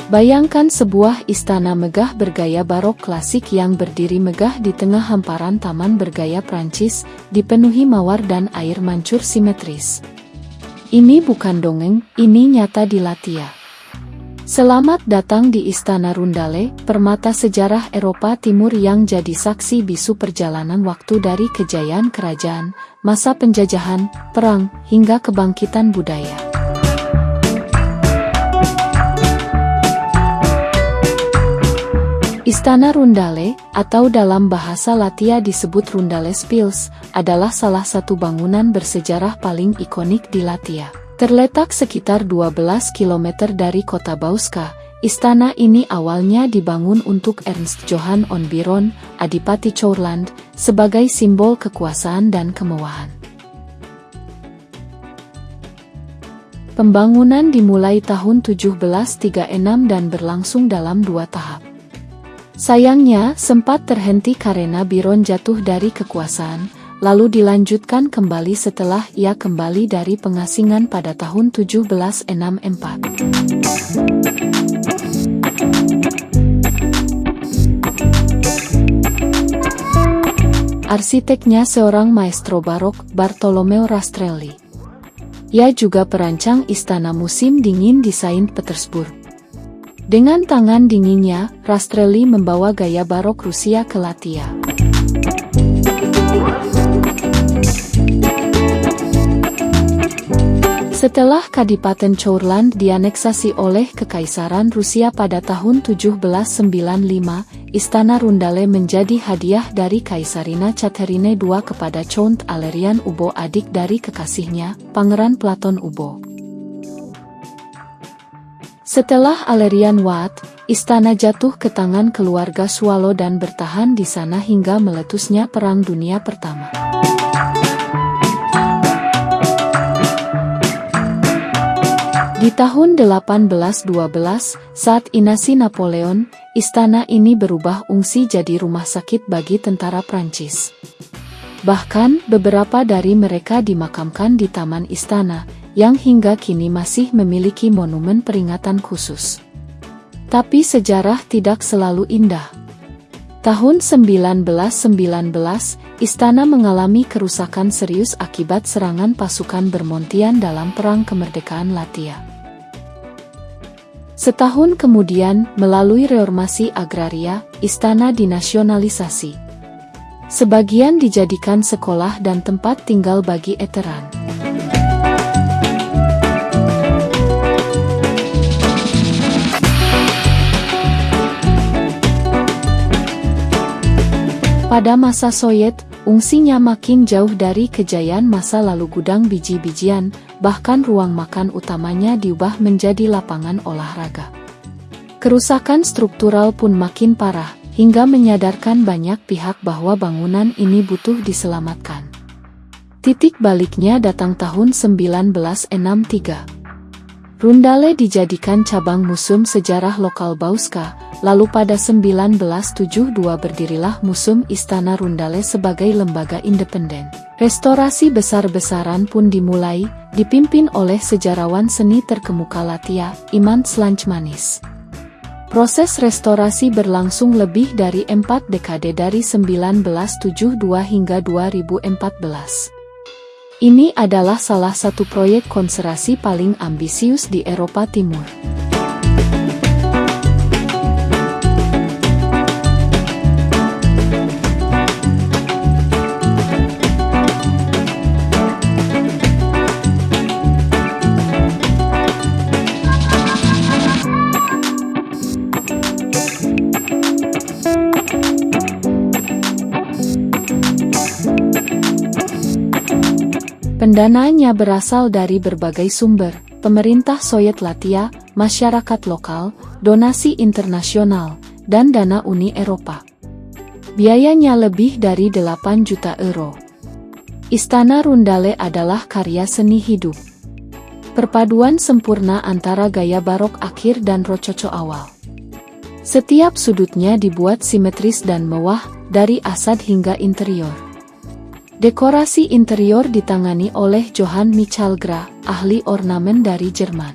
Bayangkan sebuah istana megah bergaya barok klasik yang berdiri megah di tengah hamparan taman bergaya Prancis, dipenuhi mawar dan air mancur simetris. Ini bukan dongeng, ini nyata di Latia. Selamat datang di Istana Rundale, permata sejarah Eropa Timur yang jadi saksi bisu perjalanan waktu dari kejayaan kerajaan, masa penjajahan, perang, hingga kebangkitan budaya. Istana Rundale, atau dalam bahasa Latia disebut Rundalespils, adalah salah satu bangunan bersejarah paling ikonik di Latia. Terletak sekitar 12 km dari kota Bauska, istana ini awalnya dibangun untuk Ernst Johann von Biron, Adipati Courland, sebagai simbol kekuasaan dan kemewahan. Pembangunan dimulai tahun 1736 dan berlangsung dalam 2 tahap. Sayangnya, sempat terhenti karena Biron jatuh dari kekuasaan, lalu dilanjutkan kembali setelah ia kembali dari pengasingan pada tahun 1764. Arsiteknya seorang maestro barok, Bartolomeo Rastrelli. Ia juga perancang istana musim dingin di Saint Petersburg. Dengan tangan dinginnya, Rastrelli membawa gaya barok Rusia ke Latia. Setelah Kadipaten Courland dianeksasi oleh Kekaisaran Rusia pada tahun 1795, Istana Rundale menjadi hadiah dari Kaisarina Catherine II kepada Count Alerian Ubo, adik dari kekasihnya, Pangeran Platon Ubo. Setelah Alerian Wat, istana jatuh ke tangan keluarga Swallow dan bertahan di sana hingga meletusnya Perang Dunia Pertama. Di tahun 1812, saat invasi Napoleon, istana ini berubah fungsi jadi rumah sakit bagi tentara Prancis. Bahkan, beberapa dari mereka dimakamkan di taman istana, yang hingga kini masih memiliki monumen peringatan khusus. Tapi sejarah tidak selalu indah. Tahun 1919, istana mengalami kerusakan serius akibat serangan pasukan Bermontian dalam Perang Kemerdekaan Latia. Setahun kemudian, melalui reformasi agraria, istana dinasionalisasi. Sebagian dijadikan sekolah dan tempat tinggal bagi veteran. Pada masa Soviet, fungsinya makin jauh dari kejayaan masa lalu gudang biji-bijian, bahkan ruang makan utamanya diubah menjadi lapangan olahraga. Kerusakan struktural pun makin parah, hingga menyadarkan banyak pihak bahwa bangunan ini butuh diselamatkan. Titik baliknya datang tahun 1963. Rundale dijadikan cabang museum sejarah lokal Bauska, lalu pada 1972 berdirilah Museum Istana Rundale sebagai lembaga independen. Restorasi besar-besaran pun dimulai, dipimpin oleh sejarawan seni terkemuka Latia, Iman Slanchmanis. Proses restorasi berlangsung lebih dari 4 dekade dari 1972 hingga 2014. Ini adalah salah satu proyek konservasi paling ambisius di Eropa Timur. Pendanaannya berasal dari berbagai sumber, pemerintah Soviet Latia, masyarakat lokal, donasi internasional, dan dana Uni Eropa. Biayanya lebih dari 8 juta euro. Istana Rundale adalah karya seni hidup. Perpaduan sempurna antara gaya barok akhir dan rococo awal. Setiap sudutnya dibuat simetris dan mewah, dari asad hingga interior. Dekorasi interior ditangani oleh Johann Michael Grah, ahli ornamen dari Jerman.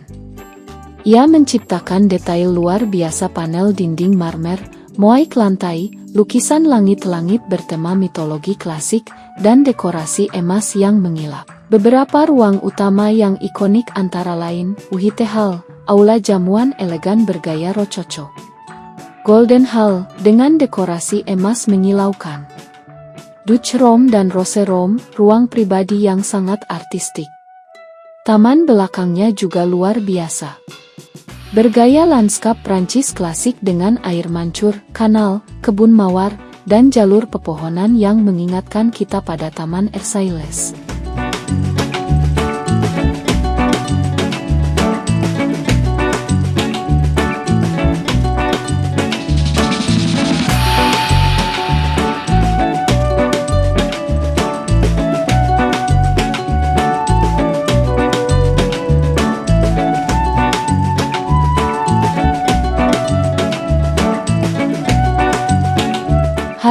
Ia menciptakan detail luar biasa panel dinding marmer, moaik lantai, lukisan langit-langit bertema mitologi klasik, dan dekorasi emas yang mengilap. Beberapa ruang utama yang ikonik antara lain, Uhite Hall, aula jamuan elegan bergaya rococo. Golden Hall, dengan dekorasi emas menyilaukan. Dutch Room dan Rose Room, ruang pribadi yang sangat artistik. Taman belakangnya juga luar biasa. Bergaya lanskap Prancis klasik dengan air mancur, kanal, kebun mawar, dan jalur pepohonan yang mengingatkan kita pada Taman Versailles.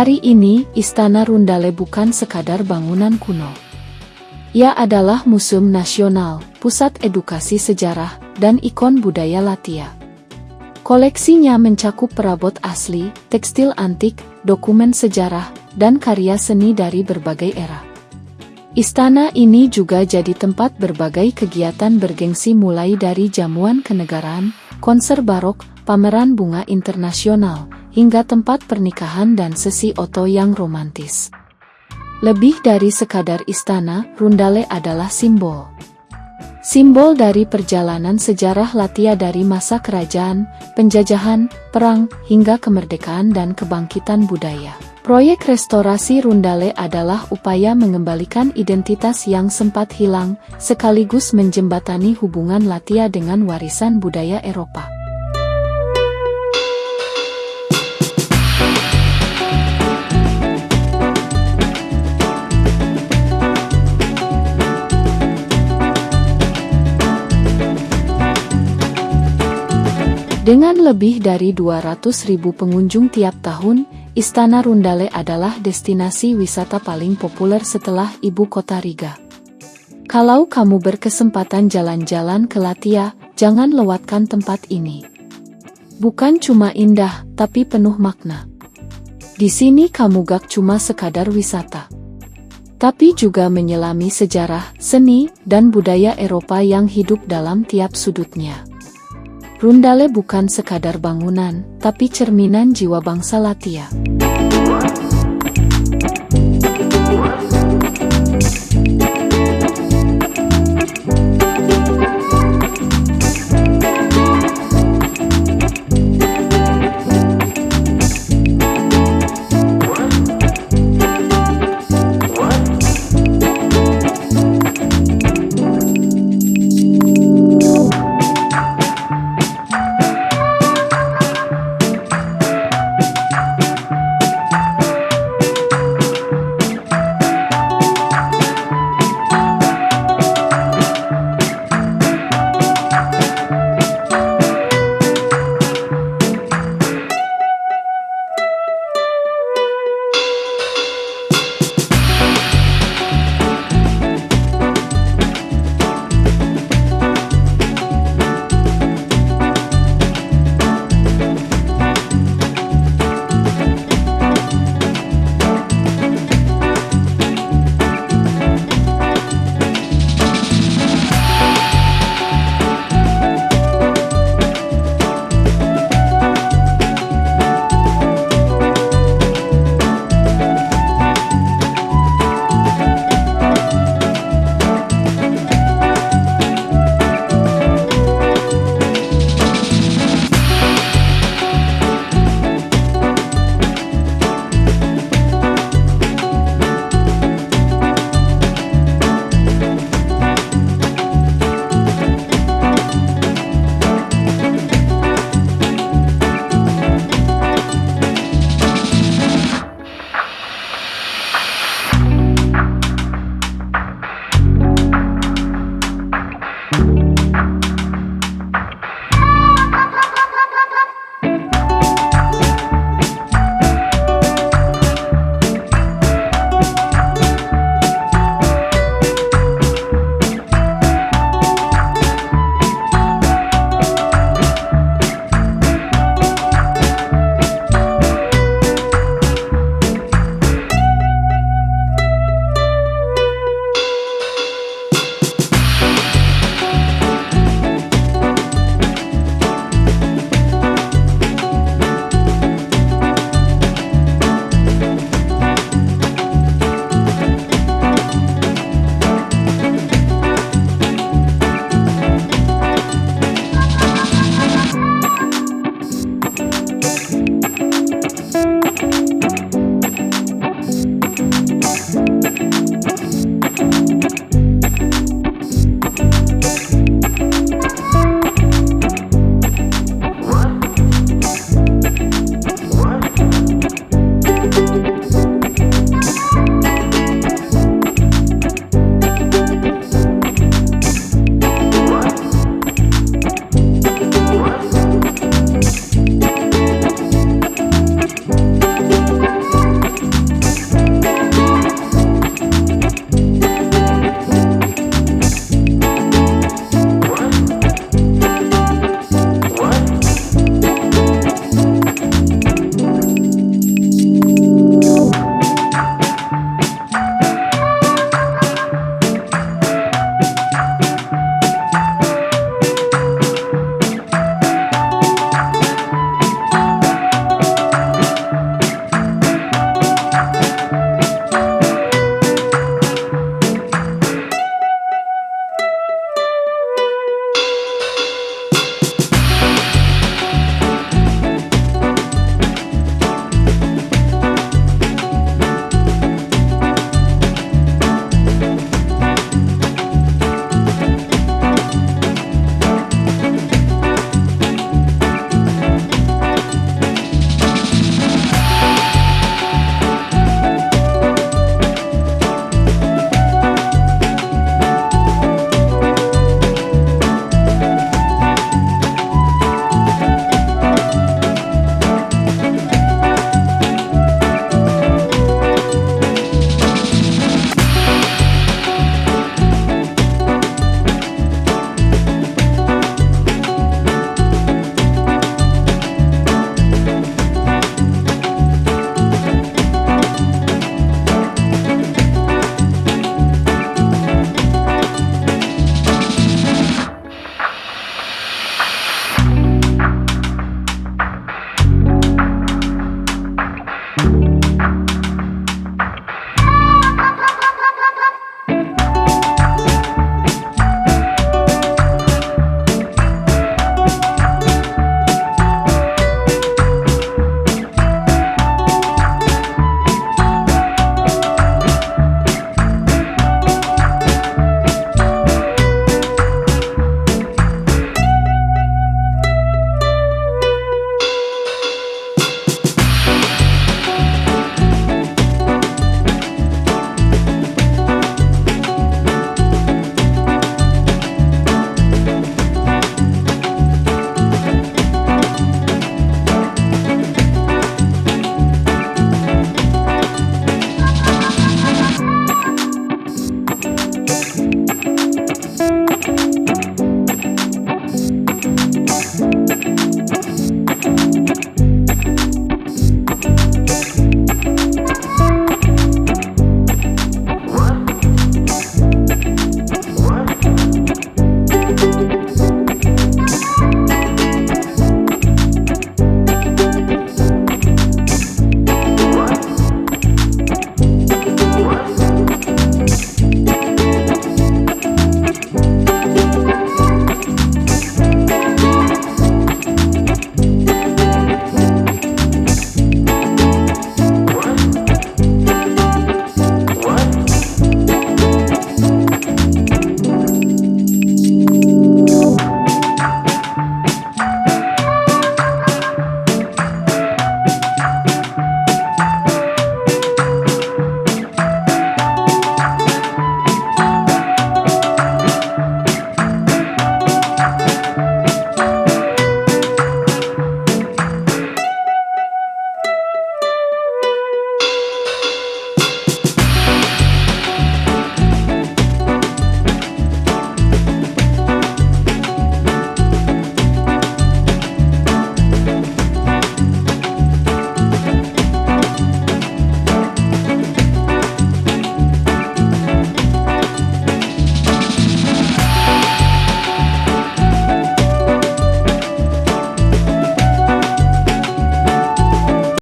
Hari ini, Istana Rundale bukan sekadar bangunan kuno. Ia adalah museum nasional, pusat edukasi sejarah, dan ikon budaya Latvia. Koleksinya mencakup perabot asli, tekstil antik, dokumen sejarah, dan karya seni dari berbagai era. Istana ini juga jadi tempat berbagai kegiatan bergengsi mulai dari jamuan kenegaraan, konser barok, pameran bunga internasional, hingga tempat pernikahan dan sesi foto yang romantis. Lebih dari sekadar istana, Rundale adalah simbol. Simbol dari perjalanan sejarah Latvia dari masa kerajaan, penjajahan, perang, hingga kemerdekaan dan kebangkitan budaya. Proyek restorasi Rundale adalah upaya mengembalikan identitas yang sempat hilang, sekaligus menjembatani hubungan Latvia dengan warisan budaya Eropa. Dengan lebih dari 200.000 pengunjung tiap tahun, Istana Rundale adalah destinasi wisata paling populer setelah ibu kota Riga. Kalau kamu berkesempatan jalan-jalan ke Latvia, jangan lewatkan tempat ini. Bukan cuma indah, tapi penuh makna. Di sini kamu gak cuma sekadar wisata, tapi juga menyelami sejarah, seni, dan budaya Eropa yang hidup dalam tiap sudutnya. Rundale bukan sekadar bangunan, tapi cerminan jiwa bangsa Latvia.